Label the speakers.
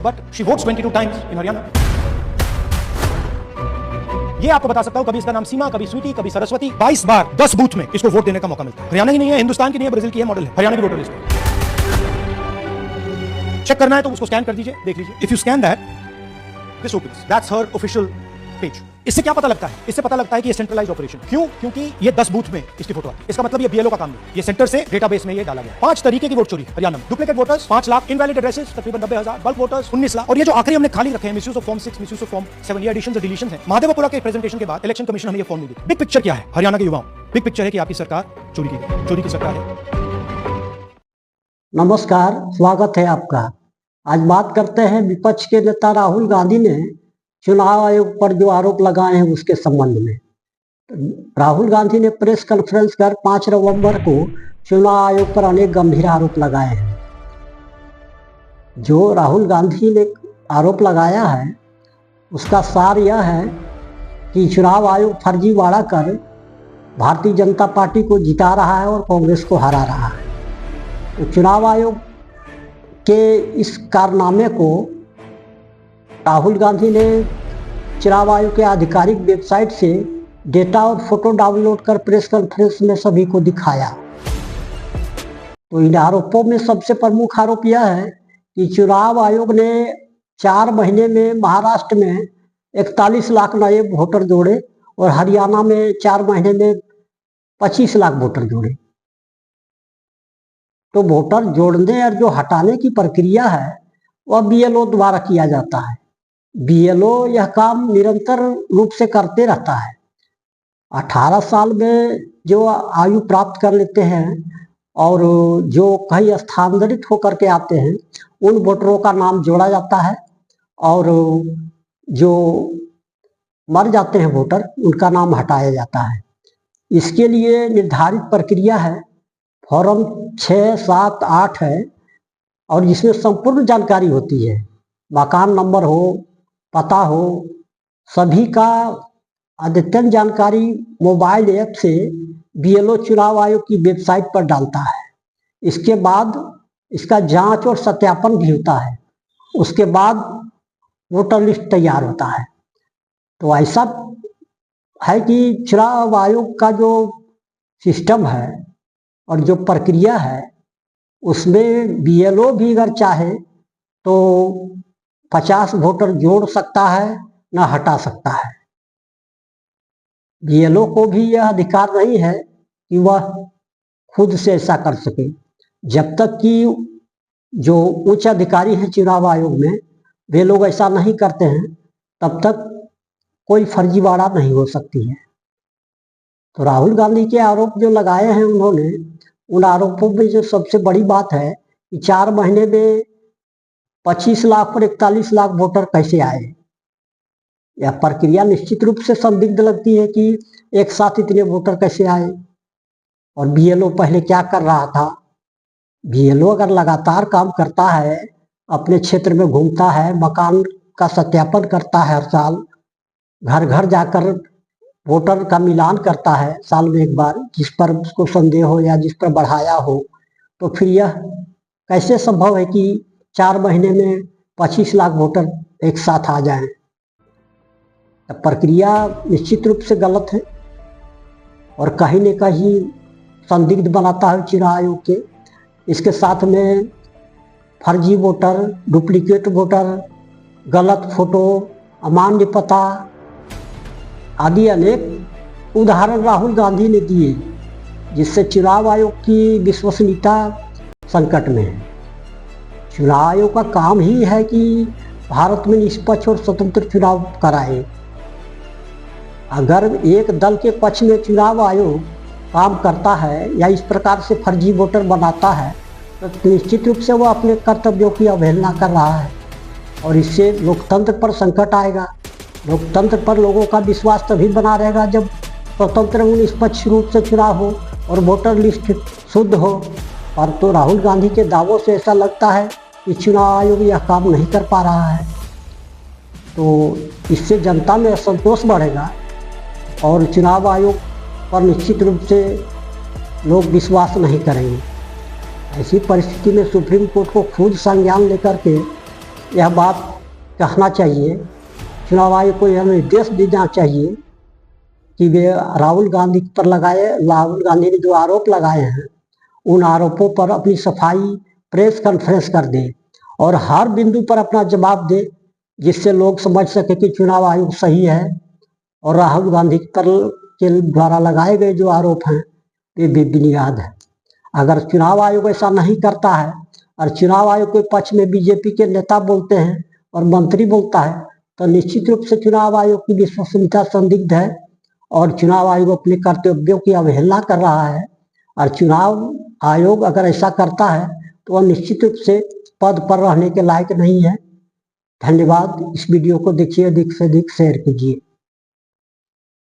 Speaker 1: but she votes 22 times in Haryana. ये आपको बता सकता हूं, कभी इसका नाम सीमा, कभी स्वीटी, कभी सरस्वती। 22 बार 10 बूथ में इसको वोट देने का मौका मिलता है। हरियाणा की नहीं है, हिंदुस्तान की नहीं है, ब्राजील की है, मॉडल है। हरियाणा की वोटर लिस्ट चेक करना है तो उसको स्कैन कर दीजिए, देख लीजिए। If you scan that, this opens, that's her official page. इससे क्या पता लगता है? इससे पता लगता है कि ये सेंट्रलाइज्ड ऑपरेशन। क्यों? क्योंकि ये 10 बूथ में इसकी फोटो आती है। इसका मतलब ये बीएलओ का काम नहीं, ये सेंटर से डेटाबेस में ये डाला गया। 5 तरीके की वोट चोरी हरियाणा में। Duplicate voters 5 lakh, invalid addresses तकरीबन 90,000, बल्क वोटर्स 19 लाख, और ये जो आखिरी हमने खाली रखे हैं, misuse of form 6, misuse of form 7, ये एडिशंस और डिलीशंस हैं। महादेवपुरा के प्रेजेंटेशन के बाद इलेक्शन कमीशन हमें ये फॉर्म नहीं दी। बिग पिक्चर क्या है हरियाणा के युवाओं? बिग पिक्चर है कि आपकी सरकार चोरी की सरकार है।
Speaker 2: नमस्कार, स्वागत है आपका। आज बात करते हैं विपक्ष के नेता राहुल गांधी ने चुनाव आयोग पर जो आरोप लगाए हैं उसके संबंध में। राहुल गांधी ने प्रेस कॉन्फ्रेंस कर 5 नवंबर को चुनाव आयोग पर अनेक गंभीर आरोप लगाए हैं। जो राहुल गांधी ने आरोप लगाया है उसका सार यह है कि चुनाव आयोग फर्जीवाड़ा कर भारतीय जनता पार्टी को जिता रहा है और कांग्रेस को हरा रहा है। तो चुनाव आयोग के इस कारनामे को राहुल गांधी ने चुनाव आयोग के आधिकारिक वेबसाइट से डेटा और फोटो डाउनलोड कर प्रेस कॉन्फ्रेंस में सभी को दिखाया। तो इन आरोपों में सबसे प्रमुख आरोप यह है कि चुनाव आयोग ने 4 महीने में महाराष्ट्र में 41 लाख नए वोटर जोड़े और हरियाणा में 4 महीने में 25 लाख वोटर जोड़े। तो वोटर जोड़ने और जो हटाने की प्रक्रिया है वह बीएलओ द्वारा किया जाता है। बीएलओ यह काम निरंतर रूप से करते रहता है। 18 साल में जो आयु प्राप्त कर लेते हैं और जो कहीं स्थानांतरित होकर के आते हैं उन वोटरों का नाम जोड़ा जाता है, और जो मर जाते हैं वोटर उनका नाम हटाया जाता है। इसके लिए निर्धारित प्रक्रिया है, फॉर्म 6, 7, 8 है, और जिसमें संपूर्ण जानकारी होती है, मकान नंबर हो, पता हो, सभी का अद्यतन जानकारी मोबाइल ऐप से बीएलओ चुनाव आयोग की वेबसाइट पर डालता है। इसके बाद इसका जांच और सत्यापन भी होता है। उसके बाद वोटर लिस्ट तैयार होता है। तो ऐसा है कि चुनाव आयोग का जो सिस्टम है और जो प्रक्रिया है उसमें बीएलओ भी अगर चाहे तो 50 वोटर जोड़ सकता है, न हटा सकता है। बीएलओ को भी यह अधिकार नहीं है कि वह खुद से ऐसा कर सके। जब तक कि जो उच्च अधिकारी हैं चुनाव आयोग में वे लोग ऐसा नहीं करते हैं तब तक कोई फर्जीवाड़ा नहीं हो सकती है। तो राहुल गांधी के आरोप जो लगाए हैं उन्होंने, उन आरोपों में जो सबसे बड़ी बात है कि 4 महीने में 25 लाख और 41 लाख वोटर कैसे आए। यह प्रक्रिया निश्चित रूप से संदिग्ध लगती है कि एक साथ इतने वोटर कैसे आए। और बीएलओ पहले क्या कर रहा था? बीएलओ अगर लगातार काम करता है, अपने क्षेत्र में घूमता है, मकान का सत्यापन करता है, हर साल घर घर जाकर वोटर का मिलान करता है साल में एक बार, जिस पर उसको संदेह हो या जिस पर बढ़ाया हो, तो फिर यह कैसे संभव है कि 4 महीने में 25 लाख वोटर एक साथ आ जाएं? प्रक्रिया निश्चित रूप से गलत है और कहीं न कहीं संदिग्ध बनाता है चुनाव आयोग के। इसके साथ में फर्जी वोटर, डुप्लीकेट वोटर, गलत फोटो, अमान्य पता आदि अनेक उदाहरण राहुल गांधी ने दिए, जिससे चुनाव आयोग की विश्वसनीयता संकट में है। चुनाव आयोग का काम ही है कि भारत में निष्पक्ष और स्वतंत्र चुनाव कराए। अगर एक दल के पक्ष में चुनाव आयोग काम करता है या इस प्रकार से फर्जी वोटर बनाता है तो निश्चित रूप से वो अपने कर्तव्यों की अवहेलना कर रहा है, और इससे लोकतंत्र पर संकट आएगा। लोकतंत्र पर लोगों का विश्वास तभी बना रहेगा जब स्वतंत्र और निष्पक्ष रूप से चुनाव हो और वोटर लिस्ट शुद्ध हो। और तो राहुल गांधी के दावों से ऐसा लगता है कि चुनाव आयोग यह काम नहीं कर पा रहा है, तो इससे जनता में असंतोष बढ़ेगा और चुनाव आयोग पर निश्चित रूप से लोग विश्वास नहीं करेंगे। ऐसी परिस्थिति में सुप्रीम कोर्ट को खुद संज्ञान लेकर के यह बात कहना चाहिए, चुनाव आयोग को यह निर्देश देना चाहिए कि वे राहुल गांधी ने जो आरोप लगाए हैं उन आरोपों पर अपनी सफाई प्रेस कॉन्फ्रेंस कर दे और हर बिंदु पर अपना जवाब दे, जिससे लोग समझ सके कि चुनाव आयोग सही है और राहुल गांधी पर के द्वारा लगाए गए जो आरोप हैं वे बेबुनियाद है। अगर चुनाव आयोग ऐसा नहीं करता है और चुनाव आयोग के पक्ष में बीजेपी के नेता बोलते हैं और मंत्री बोलता है तो निश्चित रूप से चुनाव आयोग की विश्वसनीयता संदिग्ध है और चुनाव आयोग अपने कर्तव्यों की अवहेलना कर रहा है। और चुनाव आयोग अगर ऐसा करता है तो वह निश्चित रूप से पद पर रहने के लायक नहीं है। धन्यवाद। इस वीडियो को देखिए, अधिक से अधिक शेयर कीजिए।